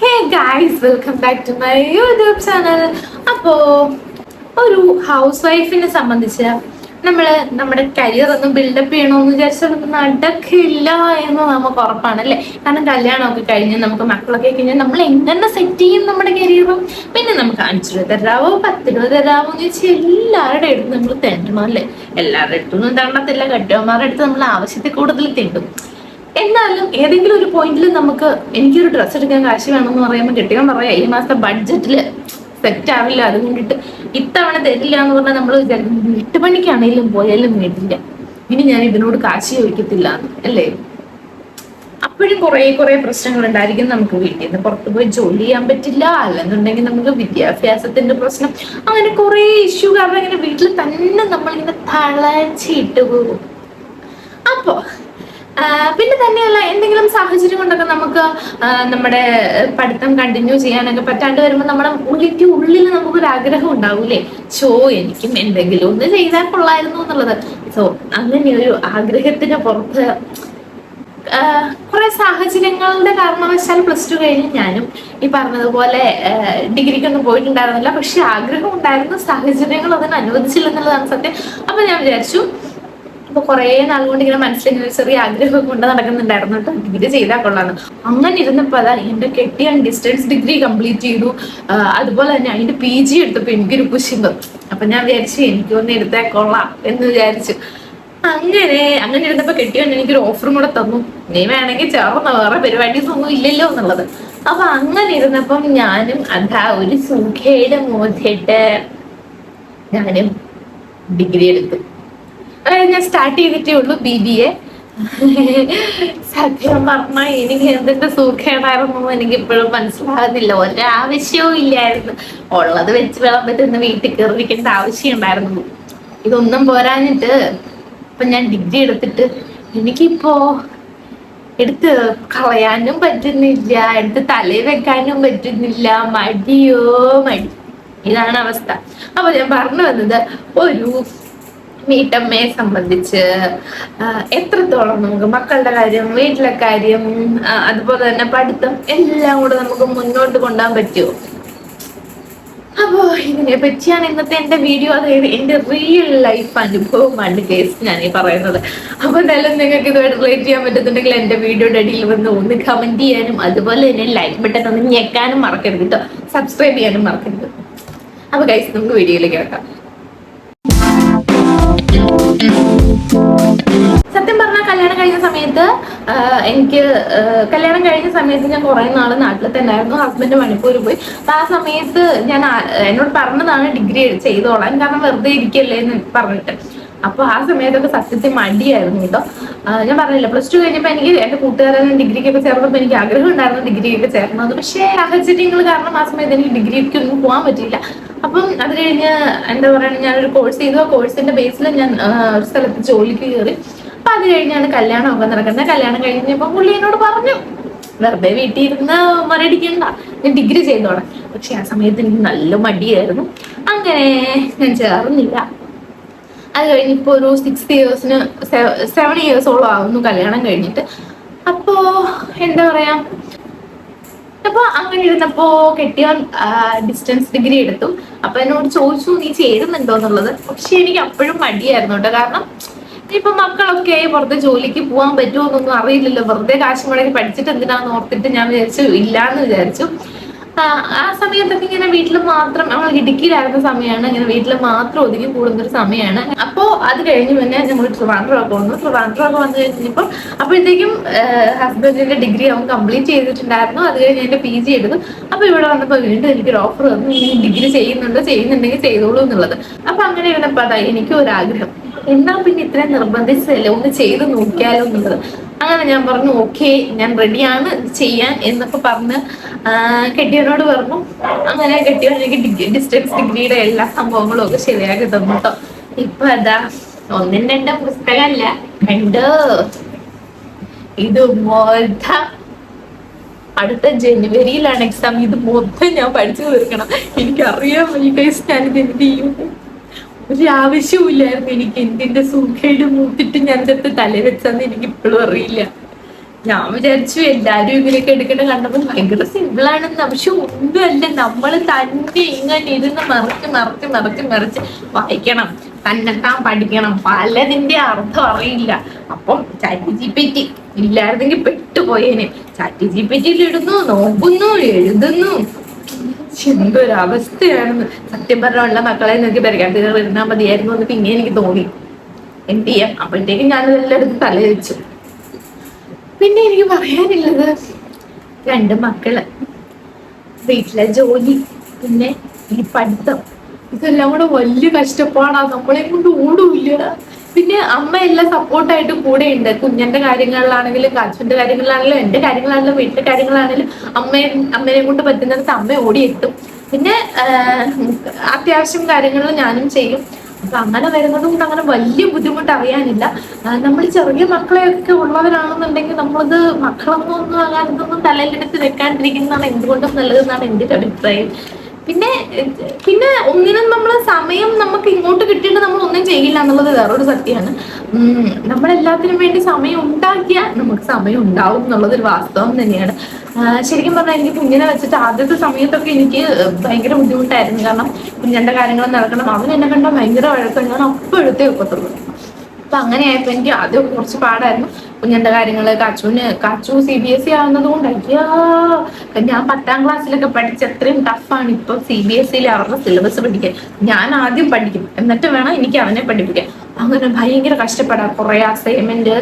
Hey guys, welcome back to my YouTube channel. അപ്പോൾ ഒരു house വൈഫിനെ സംബന്ധിച്ച് നമ്മുടെ കരിയർ ഒന്നും ബിൽഡപ്പ് ചെയ്യണമെന്ന് വിചാരിച്ചാൽ നടക്കില്ല എന്ന് നമുക്ക് ഉറപ്പാണല്ലേ. കാരണം കല്യാണമൊക്കെ കഴിഞ്ഞ് നമുക്ക് മക്കളൊക്കെ കഴിഞ്ഞാൽ നമ്മൾ എങ്ങനെ സെറ്റ് ചെയ്യും നമ്മുടെ കരിയറും. പിന്നെ നമുക്ക് 5 രൂപ തരാവോ 10 രൂപ തരാവോ എന്ന് വെച്ചാൽ എല്ലാവരുടെ അടുത്ത് നമ്മൾ തെണ്ടണം അല്ലേ. എല്ലാവരുടെ അടുത്തൊന്നും തണ്ടത്തില്ല, കെട്ടിയവന്മാരുടെ അടുത്ത് നമ്മൾ ആവശ്യത്തിൽ കൂടുതൽ തെണ്ടും. എന്നാലും ഏതെങ്കിലും ഒരു പോയിന്റിൽ നമുക്ക് എനിക്കൊരു ഡ്രസ്സ് എടുക്കാൻ കാശ് വേണമെന്ന് പറയുമ്പോൾ കെട്ടിയാൻ പറയാം ഈ മാസത്തെ ബഡ്ജറ്റിൽ സെറ്റ് ആവില്ല, അത് കൊണ്ടിട്ട് ഇത്തവണ തരില്ല എന്ന് പറഞ്ഞാൽ നമ്മൾ വിചാരിക്കും വീട്ടുപണിക്കാണെങ്കിലും പോയാലും വേണ്ടില്ല, ഇനി ഞാൻ ഇതിനോട് കാശ് ചോദിക്കത്തില്ല അല്ലേ. അപ്പോഴും കുറെ പ്രശ്നങ്ങൾ ഉണ്ടായിരിക്കും. നമുക്ക് വീട്ടിൽ നിന്ന് പുറത്ത് പോയി ജോലി ചെയ്യാൻ പറ്റില്ല, അല്ലെന്നുണ്ടെങ്കിൽ നമുക്ക് വിദ്യാഭ്യാസത്തിന്റെ പ്രശ്നം, അങ്ങനെ കുറെ ഇഷ്യൂ കാരണം ഇങ്ങനെ വീട്ടിൽ തന്നെ നമ്മളിങ്ങനെ തളച്ചിട്ട് പോകും. അപ്പോ പിന്നെ തന്നെയല്ല, എന്തെങ്കിലും സാഹചര്യം കൊണ്ടൊക്കെ നമുക്ക് നമ്മുടെ പഠിത്തം കണ്ടിന്യൂ ചെയ്യാനൊക്കെ പറ്റാണ്ട് വരുമ്പോൾ നമ്മുടെ ഉള്ളിൽ നമുക്കൊരു ആഗ്രഹം ഉണ്ടാവൂലേ, എനിക്കും എന്തെങ്കിലും ഒന്ന് ചെയ്താൽ കൊള്ളായിരുന്നു എന്നുള്ളത്. അങ്ങനെ ഒരു ആഗ്രഹത്തിന് പുറത്ത് കുറെ സാഹചര്യങ്ങളുടെ കാരണവശാൽ +2 കഴിഞ്ഞ് ഞാനും ഈ പറഞ്ഞതുപോലെ ഡിഗ്രിക്കൊന്നും പോയിട്ടുണ്ടായിരുന്നില്ല. പക്ഷെ ആഗ്രഹം ഉണ്ടായിരുന്ന സാഹചര്യങ്ങൾ അതിന് അനുവദിച്ചില്ല എന്നുള്ളതാണ് സത്യം. അപ്പൊ ഞാൻ വിചാരിച്ചു, അപ്പൊ കുറെ നാൾ കൊണ്ട് ഇങ്ങനെ മനസ്സിലിങ്ങനെ ചെറിയ ആഗ്രഹം കൊണ്ട് നടക്കുന്നുണ്ടായിരുന്നു കേട്ടോ, ഡിഗ്രി ചെയ്താൽ കൊള്ളാന്ന്. അങ്ങനെ ഇരുന്നപ്പോ അതാ എന്റെ കെട്ടിയൻ ഡിസ്റ്റൻസ് ഡിഗ്രി കംപ്ലീറ്റ് ചെയ്തു. അതുപോലെ തന്നെ അതിന്റെ PG എടുത്തപ്പോ എനിക്കൊരു കുശിമ്പ്. അപ്പൊ ഞാൻ വിചാരിച്ചു എനിക്കൊന്ന് എടുത്താൽ കൊള്ളാം എന്ന് വിചാരിച്ചു. അങ്ങനെ ഇരുന്നപ്പോ കെട്ടിയൻ എനിക്കൊരു ഓഫറും കൂടെ തന്നു, നീ വേണമെങ്കിൽ ചേർന്ന, വേറെ പരിപാടീസ് ഒന്നും ഇല്ലല്ലോ എന്നുള്ളത്. അപ്പൊ അങ്ങനെ ഇരുന്നപ്പം ഞാനും അതാ ഒരു സുഖയുടെ മോദിട്ട് ഞാനും ഡിഗ്രി എടുത്തു. ഞാൻ സ്റ്റാർട്ട് ചെയ്തിട്ടേ ഉള്ളൂ BBA. സത്യം പറഞ്ഞാൽ എനിക്ക് എന്തിന്റെ സുഖേടായിരുന്നു എനിക്ക് ഇപ്പോഴും മനസ്സിലാകുന്നില്ല. ഒരാവശ്യവും ഇല്ലായിരുന്നു, ഉള്ളത് വെച്ച് വിളമ്പിട്ട് വീട്ടിൽ കയറിയിരിക്കേണ്ട ആവശ്യം ഉണ്ടായിരുന്നു. ഇതൊന്നും പോരാഞ്ഞിട്ട് ഇപ്പൊ ഞാൻ ഡിഗ്രി എടുത്തിട്ട് എനിക്കിപ്പോ എടുത്ത് കളയാനും പറ്റുന്നില്ല, എടുത്ത് തലയിൽ വെക്കാനും പറ്റുന്നില്ല, മടിയോ മടി, ഇതാണ് അവസ്ഥ. അപ്പൊ ഞാൻ പറഞ്ഞു വന്നത്, ഒരു വീട്ടമ്മയെ സംബന്ധിച്ച് എത്രത്തോളം നമുക്ക് മക്കളുടെ കാര്യം, വീട്ടിലെ കാര്യം, അതുപോലെ തന്നെ പഠിത്തം എല്ലാം കൂടെ നമുക്ക് മുന്നോട്ട് കൊണ്ടുപോകാൻ പറ്റുമോ. അപ്പോ ഇതിനെ പറ്റിയാണ് ഇന്നത്തെ എന്റെ വീഡിയോ. അതായത് എന്റെ റിയൽ ലൈഫ് അനുഭവമാണ് കേസ് ഞാൻ ഈ പറയുന്നത്. അപ്പൊ എന്തായാലും നിങ്ങൾക്ക് ഇതുമായിട്ട് റിലേറ്റ് ചെയ്യാൻ പറ്റുന്നുണ്ടെങ്കിൽ എന്റെ വീഡിയോയുടെ അടിയിൽ വന്ന് ഒന്ന് കമന്റ് ചെയ്യാനും അതുപോലെ തന്നെ ലൈക്ക് ബട്ടൺ ഒന്ന് ഞെക്കാനും മറക്കരുത് കേട്ടോ, സബ്സ്ക്രൈബ് ചെയ്യാനും മറക്കരുത്. അപ്പൊ ഗൈസ്, നമുക്ക് വീഡിയോയിലേക്ക് കേൾക്കാം. സത്യം പറഞ്ഞാൽ കല്യാണം കഴിഞ്ഞ സമയത്ത് ഞാൻ കുറെ നാള് നാട്ടിൽ തന്നെ ആയിരുന്നു. ഹസ്ബൻഡ് മണിപ്പൂർ പോയി. അപ്പൊ ആ സമയത്ത് ഞാൻ എന്നോട് പറഞ്ഞതാണ് ഡിഗ്രി ചെയ്തോളാൻ, കാരണം വെറുതെ ഇരിക്കല്ലേ എന്ന് പറഞ്ഞിട്ട്. അപ്പൊ ആ സമയത്തൊക്കെ സത്യത്തിൽ മടിയായിരുന്നു കേട്ടോ. ഞാൻ പറഞ്ഞില്ല, +2 കഴിഞ്ഞപ്പോൾ എനിക്ക് എന്റെ കൂട്ടുകാരൻ ഡിഗ്രിക്കൊക്കെ ചേർന്നപ്പോൾ എനിക്ക് ആഗ്രഹം ഉണ്ടായിരുന്നു ഡിഗ്രിക്കൊക്കെ ചേർന്നത്. പക്ഷേ സാഹചര്യങ്ങൾ കാരണം ആ സമയത്ത് എനിക്ക് ഡിഗ്രിക്ക് ഒന്നും പോകാൻ പറ്റിയില്ല. അപ്പം അത് കഴിഞ്ഞ് എന്താ പറയുക, ഞാനൊരു കോഴ്സ് ചെയ്തു. ആ കോഴ്സിന്റെ ബേസിൽ ഞാൻ ഒരു സ്ഥലത്ത് ജോലിക്ക് കയറി. അപ്പൊ അത് കഴിഞ്ഞാണ് കല്യാണമൊക്കെ നടക്കുന്നത്. കല്യാണം കഴിഞ്ഞപ്പോൾ പുള്ളി എന്നോട് പറഞ്ഞു, വെറുതെ വീട്ടിൽ ഇരുന്ന് മരടിക്കണ്ട, ഞാൻ ഡിഗ്രി ചെയ്തോളാം. പക്ഷെ ആ സമയത്ത് എനിക്ക് നല്ല മടിയായിരുന്നു, അങ്ങനെ ഞാൻ ചേർന്നില്ല. അത് കഴിഞ്ഞിപ്പോ ഒരു 7 ഇയേഴ്സോളം ആവുന്നു കല്യാണം കഴിഞ്ഞിട്ട്. അപ്പോ എന്താ പറയാ, അപ്പൊ അങ്ങനെ ഇരുന്നപ്പോ കെട്ടിയവൻ ഡിസ്റ്റൻസ് ഡിഗ്രി എടുത്തു. അപ്പൊ എന്നോട് ചോദിച്ചു നീ ചേരുന്നുണ്ടോ എന്നുള്ളത്. പക്ഷെ എനിക്ക് അപ്പോഴും മടിയായിരുന്നു കേട്ടോ, കാരണം ഇപ്പൊ മക്കളൊക്കെ പുറത്ത് ജോലിക്ക് പോകാൻ പറ്റുമോ എന്നൊന്നും അറിയില്ലല്ലോ. വെറുതെ കാശ് മുടക്കി പഠിച്ചിട്ട് എന്തിനാന്ന് ഓർത്തിട്ട് ഞാൻ വിചാരിച്ചു ഇല്ലാന്ന് വിചാരിച്ചു. ആ സമയത്തൊക്കെ ഇങ്ങനെ വീട്ടിൽ മാത്രം, നമ്മൾ ഇടുക്കിയിലായിരുന്ന സമയമാണ്, ഇങ്ങനെ വീട്ടിൽ മാത്രം ഒതുങ്ങി കൂടുന്നൊരു സമയമാണ്. അപ്പോ അത് കഴിഞ്ഞ് പിന്നെ നമ്മൾ ട്രിവാൻഡ്രമൊക്കെ വന്നു. ട്രിവാൻഡ്രമൊക്കെ വന്നു കഴിഞ്ഞപ്പോൾ അപ്പോഴത്തേക്കും ഹസ്ബൻഡിന്റെ ഡിഗ്രി അവൻ കംപ്ലീറ്റ് ചെയ്തിട്ടുണ്ടായിരുന്നു. അത് കഴിഞ്ഞ് എന്റെ PG എടുത്തു. അപ്പൊ ഇവിടെ വന്നപ്പോൾ വീണ്ടും എനിക്കൊരു ഓഫർ വന്നു, ഇനി ഡിഗ്രി ചെയ്യുന്നുണ്ടെങ്കിൽ ചെയ്തോളൂ എന്നുള്ളത്. അപ്പൊ അങ്ങനെ ഇരുന്നപ്പോ അതാ എനിക്കും ഒരാഗ്രഹം, എന്നാ പിന്നെ ഇത്രയും നിർബന്ധിച്ചതല്ലേ, ഒന്ന് ചെയ്ത് നോക്കിയാലോ എന്നുള്ളത്. അങ്ങനെ ഞാൻ പറഞ്ഞു ഓക്കെ, ഞാൻ റെഡിയാണ് ചെയ്യാൻ എന്നൊക്കെ പറഞ്ഞ് കെട്ടിയവനോട് പറഞ്ഞു. അങ്ങനെ കെട്ടിയവൻ എനിക്ക് ഡിസ്റ്റൻസ് ഡിഗ്രിയുടെ എല്ലാ സംഭവങ്ങളും ഒക്കെ ശരിയാക്കി തന്നു കേട്ടോ. ഇപ്പൊ അതാ 1 2 പുസ്തകമല്ല, 2 ഇത് മൊത്തം അടുത്ത ജനുവരിയിലാണ് എക്സാം. ഇത് മൊത്തം ഞാൻ പഠിച്ചു തീർക്കണം. എനിക്കറിയാം ഈ കേസ് ഞാനിത് എന്ത് ചെയ്യും. ഒരു ആവശ്യവും ഇല്ലായിരുന്നു എനിക്ക് എന്തിന്റെ സുഖേട് മൂത്തിട്ട് ഞാൻ ഇതൊക്കെ തലവെച്ചെന്ന് എനിക്ക് ഇപ്പോഴും അറിയില്ല. ഞാൻ വിചാരിച്ചു എല്ലാരും ഇങ്ങനെയൊക്കെ എടുക്കേണ്ട കണ്ടപ്പോൾ ഭയങ്കര സിമ്പിളാണെന്ന്. പക്ഷെ ഒന്നുമല്ല, നമ്മൾ തന്നെ ഇങ്ങനെ ഇരുന്ന് മറിച്ച് വായിക്കണം, തന്നെത്താൻ പഠിക്കണം. പലതിന്റെ അർത്ഥം അറിയില്ല. അപ്പം ChatGPT ഇല്ലായിരുന്നെങ്കിൽ പെട്ടുപോയേനെ. ChatGPT ഇടുന്നു, നോക്കുന്നു, എഴുതുന്നു. എന്തൊരവസ്ഥയാണെന്ന്. സത്യം പറഞ്ഞുള്ള മക്കളെ നോക്കി പരിക്കാത്ത ഇരുന്നാൽ മതിയായിരുന്നു എന്ന് പിന്നെ എനിക്ക് തോന്നി. എന്ത് ചെയ്യാം? അപ്പോഴത്തേക്കും ഞാനതെല്ലാം എടുത്ത് തലവെച്ചു. പിന്നെ എനിക്ക് പറയാനുള്ളത്, 2 മക്കള്, വീട്ടിലെ ജോലി, പിന്നെ ഈ പഠിത്തം, ഇതെല്ലാം കൂടെ വലിയ കഷ്ടപ്പാടാ. നമ്മളെ കൊണ്ട് ഓടൂല്ല. പിന്നെ അമ്മ എല്ലാം സപ്പോർട്ടായിട്ട് കൂടെ ഉണ്ട്. കുഞ്ഞന്റെ കാര്യങ്ങളിലാണെങ്കിലും കാച്ചുവിന്റെ കാര്യങ്ങളിലാണെങ്കിലും എന്റെ കാര്യങ്ങളാണെങ്കിലും വീട്ടിലെ കാര്യങ്ങളാണെങ്കിലും അമ്മയെ കൊണ്ട് പറ്റുന്നിടത്ത് അമ്മ ഓടിയെത്തും. പിന്നെ അത്യാവശ്യം കാര്യങ്ങൾ ഞാനും ചെയ്യും. അപ്പൊ അങ്ങനെ വരുന്നത് കൊണ്ട് അങ്ങനെ വലിയ ബുദ്ധിമുട്ട് അറിയാനില്ല. നമ്മൾ ചെറിയ മക്കളെയൊക്കെ ഉള്ളവരാണെന്നുണ്ടെങ്കിൽ നമ്മളത് മക്കളൊന്നും ആകാൻ ഇതൊന്നും തലയിലെടുത്ത് വെക്കാണ്ടിരിക്കുന്നതാണ് എന്തുകൊണ്ടും നല്ലതെന്നാണ് എൻ്റെ ഒരു അഭിപ്രായം. പിന്നെ പിന്നെ ഒന്നിനും നമ്മൾ സമയം നമുക്ക് ഇങ്ങോട്ട് കിട്ടിയിട്ട് നമ്മൾ ഒന്നും ചെയ്യില്ല എന്നുള്ളത് വേറൊരു സത്യമാണ്. നമ്മളെല്ലാത്തിനും വേണ്ടി സമയം ഉണ്ടാക്കിയാൽ നമുക്ക് സമയം ഉണ്ടാവും എന്നുള്ളതൊരു വാസ്തവം തന്നെയാണ്. ശരിക്കും പറഞ്ഞാൽ എനിക്ക് കുഞ്ഞിനെ വെച്ചിട്ട് ആദ്യത്തെ സമയത്തൊക്കെ എനിക്ക് ഭയങ്കര ബുദ്ധിമുട്ടായിരുന്നു. കാരണം കുഞ്ഞിന്റെ കാര്യങ്ങൾ നടക്കണം, അവൻ എന്നെ കണ്ടാൽ ഭയങ്കര വഴക്കം, ഞാൻ അപ്പം എടുത്തേ ഒക്കത്തുള്ളൂ. അപ്പൊ അങ്ങനെയായപ്പോ എനിക്ക് ആദ്യം കുറച്ച് പാടായിരുന്നു. കുഞ്ഞിന്റെ കാര്യങ്ങള്, കാച്ചു CBSE ആവുന്നത് കൊണ്ട് അയ്യാ, ഞാൻ 10ാം ക്ലാസ്സിലൊക്കെ പഠിച്ച അത്രയും ടഫാണ് ഇപ്പൊ CBSEയിൽ അവരുടെ സിലബസ് പഠിക്കാൻ. ഞാൻ ആദ്യം പഠിക്കും, എന്നിട്ട് വേണം എനിക്ക് അവനെ പഠിപ്പിക്കാൻ. അങ്ങനെ ഭയങ്കര കഷ്ടപ്പെടാം. കുറെ അസൈൻമെന്റ്,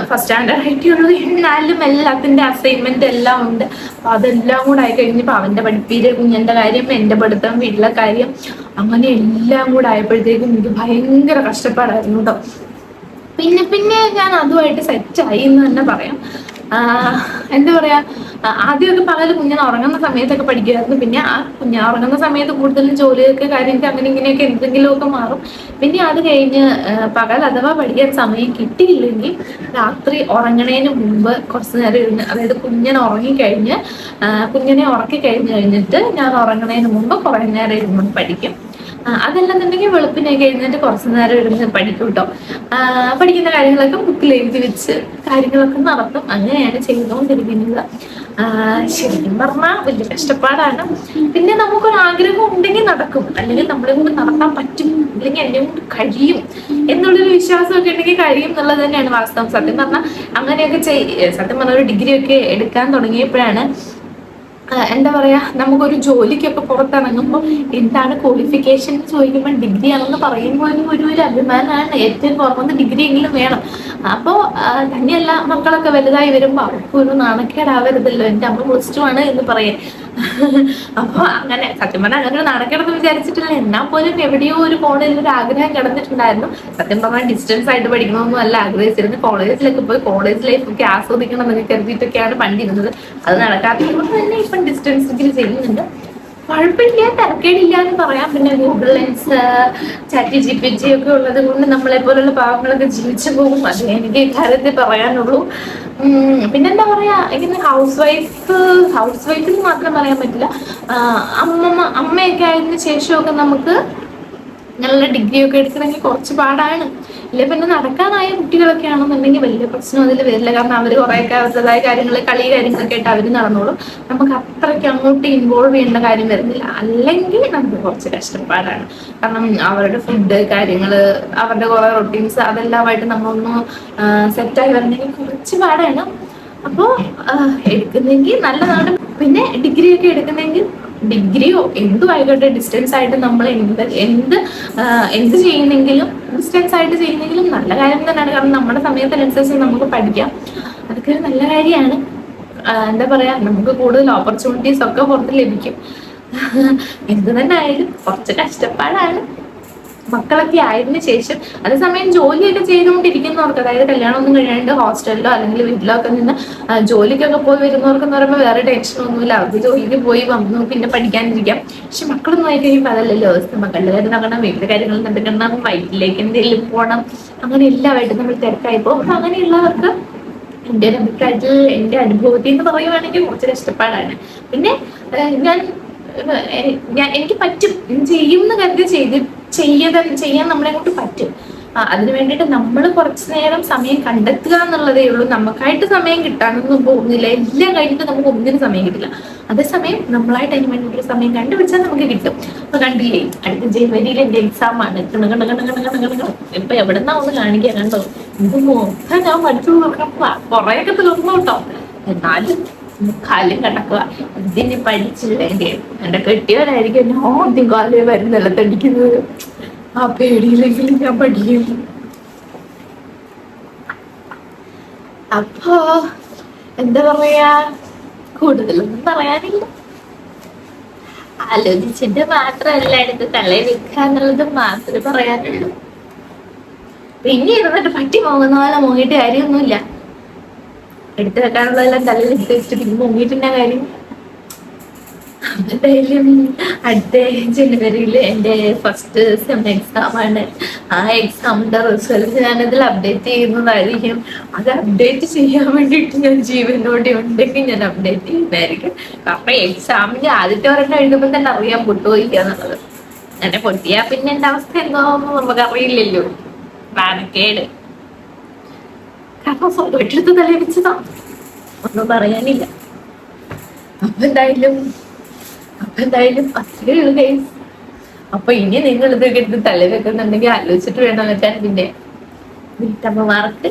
ഫസ്റ്റ് സ്റ്റാൻഡേർഡ് ആയിട്ടുള്ളത്, എന്നാലും എല്ലാത്തിന്റെ അസൈൻമെന്റ് എല്ലാം ഉണ്ട്. അപ്പൊ അതെല്ലാം കൂടെ ആയി കഴിഞ്ഞപ്പോ അവന്റെ പഠിപ്പീര്, കുഞ്ഞിന്റെ കാര്യം, എന്റെ പഠിത്തം, വീട്ടിലെ കാര്യം, അങ്ങനെ എല്ലാം കൂടെ ആയപ്പോഴത്തേക്കും എനിക്ക് ഭയങ്കര കഷ്ടപ്പാടായിരുന്നു കേട്ടോ. പിന്നെ ഞാൻ അതുമായിട്ട് സെറ്റായി എന്ന് തന്നെ പറയാം. എന്താ പറയാ, ആദ്യമൊക്കെ പകല് കുഞ്ഞിനെ ഉറങ്ങുന്ന സമയത്തൊക്കെ പഠിക്കുമായിരുന്നു. പിന്നെ ആ കുഞ്ഞ് ഉറങ്ങുന്ന സമയത്ത് കൂടുതലും ജോലിയൊക്കെ കാര്യങ്ങൾക്ക് അങ്ങനെ ഇങ്ങനെയൊക്കെ എന്തെങ്കിലുമൊക്കെ മാറും. പിന്നെ അത് കഴിഞ്ഞ് പകൽ അഥവാ പഠിക്കാൻ സമയം കിട്ടിയില്ലെങ്കിൽ രാത്രി ഉറങ്ങണേന് മുമ്പ് കുറച്ച് നേരം ഇരുന്ന്, അതായത് കുഞ്ഞിനെ ഉറക്കി കഴിഞ്ഞിട്ട് ഞാൻ ഉറങ്ങണേന് മുമ്പ് കുറേ നേരം ഇരുന്ന് പഠിക്കും. അതല്ലെന്നുണ്ടെങ്കിൽ വെളുപ്പിനൊക്കെ എഴുന്നേറ്റ് കുറച്ച് നേരം ഇരുന്ന് പഠിക്കും കേട്ടോ. പഠിക്കുന്ന കാര്യങ്ങളൊക്കെ ബുക്കിൽ എഴുതി വെച്ച് കാര്യങ്ങളൊക്കെ നടത്തും. അങ്ങനെയാണ് ചെയ്തുകൊണ്ടിരിക്കുന്നത്. ശരിക്കും പറഞ്ഞാൽ വലിയ കഷ്ടപ്പാടാണ്. പിന്നെ നമുക്കൊരു ആഗ്രഹം ഉണ്ടെങ്കിൽ നടക്കും, അല്ലെങ്കിൽ നമ്മളെ കൊണ്ട് നടത്താൻ പറ്റും, അല്ലെങ്കിൽ എന്നെ കൊണ്ട് കഴിയും എന്നുള്ളൊരു വിശ്വാസമൊക്കെ ഉണ്ടെങ്കിൽ കഴിയും എന്നുള്ളത് തന്നെയാണ് വാസ്തവം. സത്യം പറഞ്ഞാൽ അങ്ങനെയൊക്കെ സത്യം പറഞ്ഞാൽ ഒരു ഡിഗ്രി ഒക്കെ എടുക്കാൻ തുടങ്ങിയപ്പോഴാണ് എന്താ പറയാ, നമുക്കൊരു ജോലിക്കൊക്കെ പുറത്തിറങ്ങുമ്പോൾ എന്താണ് ക്വാളിഫിക്കേഷൻ എന്ന് ചോദിക്കുമ്പോൾ ഡിഗ്രി ആണെന്ന് പറയുമ്പോൾ ഒരു അഭിമാനമാണ്. ഏറ്റവും കുറവൊന്ന് ഡിഗ്രി എങ്കിലും വേണം. അപ്പോൾ തന്നെയല്ല, മക്കളൊക്കെ വലുതായി വരുമ്പോൾ അവർക്ക് ഒരു നാണക്കേടാവരുതല്ലോ, എൻ്റെ അമ്മ +2 ആണ് എന്ന് പറയാൻ. അപ്പൊ അങ്ങനെ സത്യം പറഞ്ഞാൽ അങ്ങനെ ഒരു നാണക്കേടെന്ന് വിചാരിച്ചിട്ടില്ല. എന്നാൽ പോലും എവിടെയോ ഒരു കോളേജിൽ ഒരു ആഗ്രഹം കിടന്നിട്ടുണ്ടായിരുന്നു. സത്യം പറഞ്ഞാൽ ഡിസ്റ്റൻസ് ആയിട്ട് പഠിക്കണമെന്നും അല്ല ആഗ്രഹിച്ചിരുന്നു. കോളേജിലൊക്കെ പോയി കോളേജ് ലൈഫ് ഒക്കെ ആസ്വദിക്കണം എന്നൊക്കെ കരുതിയിട്ടൊക്കെയാണ് പണ്ടിരുന്നത്. അത് നടക്കാത്തതുകൊണ്ട് തന്നെ ഇപ്പം ഡിസ്റ്റൻസ് ഡിഗ്രി ചെയ്യുന്നുണ്ട്. കുഴപ്പമില്ല, തിരക്കേടില്ല എന്ന് പറയാം. പിന്നെ ഗൂഗിൾ ലെൻസ്, ChatGPT ഒക്കെ ഉള്ളത് കൊണ്ട് നമ്മളെ പോലുള്ള പാവങ്ങളൊക്കെ ജീവിച്ചു പോകും. അത് എനിക്ക് കാര്യത്തിൽ പറയാനുള്ളൂ. പിന്നെന്താ പറയാ, ഇങ്ങനെ ഹൗസ് വൈഫിന് മാത്രം പറയാൻ പറ്റില്ല. അമ്മയൊക്കെ ആയതിനു ശേഷമൊക്കെ നമുക്ക് നല്ല ഡിഗ്രി ഒക്കെ എടുക്കണമെങ്കിൽ കുറച്ച് പാടാണ്. ഇല്ല പിന്നെ നടക്കാനായ കുട്ടികളൊക്കെ ആണെന്നുണ്ടെങ്കിൽ വലിയ പ്രശ്നം അതിൽ വരില്ല. കാരണം അവർ കുറേയൊക്കെ അവരുടേതായ കാര്യങ്ങളൊക്കെ ആയിട്ട് അവർ നടന്നോളും. നമുക്ക് അത്രയ്ക്ക് അങ്ങോട്ട് ഇൻവോൾവ് ചെയ്യേണ്ട കാര്യം വരുന്നില്ല. അല്ലെങ്കിൽ നമുക്ക് കുറച്ച് കഷ്ടപ്പാടാണ്. കാരണം അവരുടെ ഫുഡ് കാര്യങ്ങള്, അവരുടെ കുറെ റൊട്ടീൻസ് അതെല്ലാമായിട്ട് നമ്മളൊന്ന് സെറ്റായി വരണമെങ്കിൽ കുറച്ച് പാടാണ്. അപ്പോൾ എടുക്കുന്നെങ്കിൽ നല്ലതാണ്. പിന്നെ ഡിഗ്രി ഒക്കെ എടുക്കുന്നെങ്കിൽ ഡിഗ്രിയോ എന്തും ആയിക്കോട്ടെ, ഡിസ്റ്റൻസ് ആയിട്ട് നമ്മൾ എന്ത് ചെയ്യുന്നെങ്കിലും ഡിസ്റ്റൻസ് ആയിട്ട് ചെയ്യുന്നെങ്കിലും നല്ല കാര്യം തന്നെയാണ്. കാരണം നമ്മുടെ സമയത്തിനനുസരിച്ച് നമുക്ക് പഠിക്കാം. അതൊക്കെ ഒരു നല്ല കാര്യമാണ്. എന്താ പറയാ, നമുക്ക് കൂടുതൽ ഓപ്പർച്യൂണിറ്റീസ് ഒക്കെ പുറത്ത് ലഭിക്കും. എന്ത് തന്നെ ആയാലും കുറച്ച് കഷ്ടപ്പാടാണ്. മക്കളൊക്കെ ആയതിനു ശേഷം അതേസമയം ജോലിയൊക്കെ ചെയ്തുകൊണ്ടിരിക്കുന്നവർക്ക്, അതായത് കല്യാണം ഒന്നും കഴിയാണ്ട് ഹോസ്റ്റലിലോ അല്ലെങ്കിൽ വീട്ടിലോ ഒക്കെ നിന്ന് ജോലിക്കൊക്കെ പോയി വരുന്നവർക്ക് എന്ന് പറയുമ്പോൾ വേറെ ടെൻഷനൊന്നുമില്ല. അവർക്ക് ജോലിക്ക് പോയി വന്നു പിന്നെ പഠിക്കാനിരിക്കാം. പക്ഷെ മക്കളൊന്നും ആയി കഴിയുമ്പോൾ അതല്ലല്ലോ അവസ്ഥ. മക്കളുടെ കാര്യം നടക്കണം, വീട്ടിലെ കാര്യങ്ങൾ നടക്കണം, വൈകിട്ടിലേക്ക് എന്തെങ്കിലും പോകണം, അങ്ങനെ എല്ലാമായിട്ട് നമ്മൾ തിരക്കായി പോകും. അപ്പൊ അങ്ങനെയുള്ളവർക്ക് എൻ്റെ ഒരു അഭിപ്രായത്തിൽ, എൻ്റെ അനുഭവത്തിൽ എന്ന് പറയുവാണെങ്കിൽ കുറച്ച് കഷ്ടപ്പാടാണ്. പിന്നെ എനിക്ക് പറ്റും, ചെയ്യും എന്ന് കരുതി ചെയ്യാൻ നമ്മളെ കൊണ്ട് പറ്റും. അതിന് വേണ്ടിയിട്ട് നമ്മൾ കുറച്ചു നേരം സമയം കണ്ടെത്തുക എന്നുള്ളതേ ഉള്ളൂ. നമുക്കായിട്ട് സമയം കിട്ടാനൊന്നും പോകുന്നില്ല. എല്ലാം കഴിഞ്ഞിട്ട് നമുക്ക് ഒന്നിനും സമയം കിട്ടില്ല. അതേസമയം നമ്മളായിട്ട് അതിന് വേണ്ടിയിട്ടൊരു സമയം കണ്ടുപിടിച്ചാൽ നമുക്ക് കിട്ടും. അപ്പൊ കണ്ടില്ലേ, അടുത്ത ജനുവരിയിൽ എന്റെ എക്സാം ആണ്. ഇപ്പൊ എവിടെന്നാ ഒന്ന് കാണിക്കാൻ കണ്ടോ, ഇത് മൊത്തം ഞാൻ പഠിച്ചു നോക്കാം. കുറെയൊക്കെ തീർന്നു കേട്ടോ, എന്നാലും കാലം കിടക്കുക. ഇതിന് പഠിച്ചില്ലെങ്കിൽ എന്റെ കെട്ടിയവരായിരിക്കും എന്നെ ആദ്യം കാലം വരുന്നല്ല തടിക്കുന്നത്. ആ പേടിയില്ലെങ്കിലും ഞാൻ പഠിക്കും. അപ്പോ എന്താ പറയാ, കൂടുതലൊന്നും പറയാനില്ല. ആലോചിച്ചിട്ട് മാത്രമല്ല എടുത്ത് തലയിൽ വെക്കാന്നുള്ളത് മാത്രമേ പറയാനുള്ളൂ. പിന്നെ ഇരുന്നിട്ട് പട്ടി പോകുന്ന പോലെ മുങ്ങിയിട്ട് കാര്യമൊന്നുമില്ല. എടുത്തു വെക്കാനുള്ളതെല്ലാം തലയിൽ എടുത്ത് വെച്ചിട്ട് പിന്നെ മുങ്ങിയിട്ടില്ല കാര്യം. എന്തായാലും അടുത്ത ജനുവരിയിൽ എൻ്റെ ഫസ്റ്റ് സെം എക്സാം ആണ്. ആ എക്സാമിന്റെ റിസൾട്ട് ഞാനതിൽ അപ്ഡേറ്റ് ചെയ്യുന്നതായിരിക്കും. അത് അപ്ഡേറ്റ് ചെയ്യാൻ വേണ്ടിയിട്ട് ഞാൻ ജീവനോടെ ഉണ്ടെങ്കിൽ ഞാൻ അപ്ഡേറ്റ് ചെയ്യുന്നതായിരിക്കും. കാരണം എക്സാമിന്റെ ആദ്യത്തെ ഒരെണ്ണം എഴുതുമ്പോൾ തന്നെ അറിയാൻ പൊട്ടുപോയിക്കുക എന്നുള്ളത്. അങ്ങനെ പൊട്ടിയാ പിന്നെ എൻ്റെ അവസ്ഥ എന്താണെന്ന് നമുക്ക് അറിയില്ലല്ലോ. നാണക്കേട്. കാരണം സ്വന്തമായിട്ടെടുത്ത് തലവെച്ചതാ, ഒന്നും പറയാനില്ല. അപ്പൊ എന്തായാലും അത്രേ ഉള്ളൂ ഗൈസ്. അപ്പൊ ഇനി നിങ്ങൾ ഇതൊക്കെ എടുത്ത് തലവെക്കുന്നുണ്ടെങ്കിൽ ആലോചിച്ചിട്ട് വേണം വെക്കാൻ. പിന്നെ വീട്ടമ്മമാർക്ക്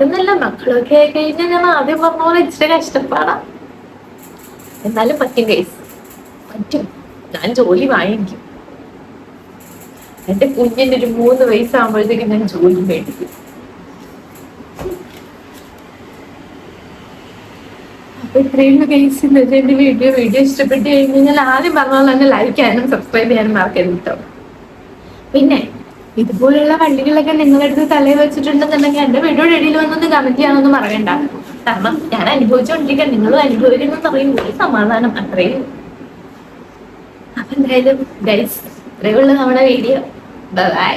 എന്നല്ല, മക്കളൊക്കെ ആയി കഴിഞ്ഞാൽ ഞാൻ ആദ്യം പറഞ്ഞ പോലെ ഇച്ചിരി കഷ്ടപ്പാടാ. എന്നാലും പറ്റും ഗൈസ്, പറ്റും. ഞാൻ ജോലി വാങ്ങിക്കും. എന്റെ കുഞ്ഞിന്റെ ഒരു 3 വയസ്സാകുമ്പോഴത്തേക്ക് ഞാൻ ജോലി മേടിക്കും. അപ്പൊ ഇത്രയും ഗൈസ് ഇന്നത്തെ എന്റെ വീഡിയോ ഇഷ്ടപ്പെട്ട് കഴിഞ്ഞാൽ ആദ്യം പറഞ്ഞ പോലെ തന്നെ ലൈക്ക് ചെയ്യാനും സബ്സ്ക്രൈബ് ചെയ്യാനും മറക്കരുത് കേട്ടോ. പിന്നെ ഇതുപോലുള്ള വള്ളികളൊക്കെ നിങ്ങളെടുത്ത് തലയിൽ വെച്ചിട്ടുണ്ടെന്നുണ്ടെങ്കിൽ എന്റെ വീഡിയോയുടെ ഇടയിൽ വന്നൊന്ന് കമന്റ് ചെയ്യാനൊന്നും പറയണ്ട. കാരണം ഞാൻ അനുഭവിച്ചുകൊണ്ടിരിക്കാൻ നിങ്ങളും അനുഭവിക്കണമെന്ന് പറയുമ്പോൾ സമാധാനം അത്രയും. അപ്പൊ എന്തായാലും ഗൈസ് ഇത്രയുള്ള നമ്മുടെ വീഡിയോ. ബൈ.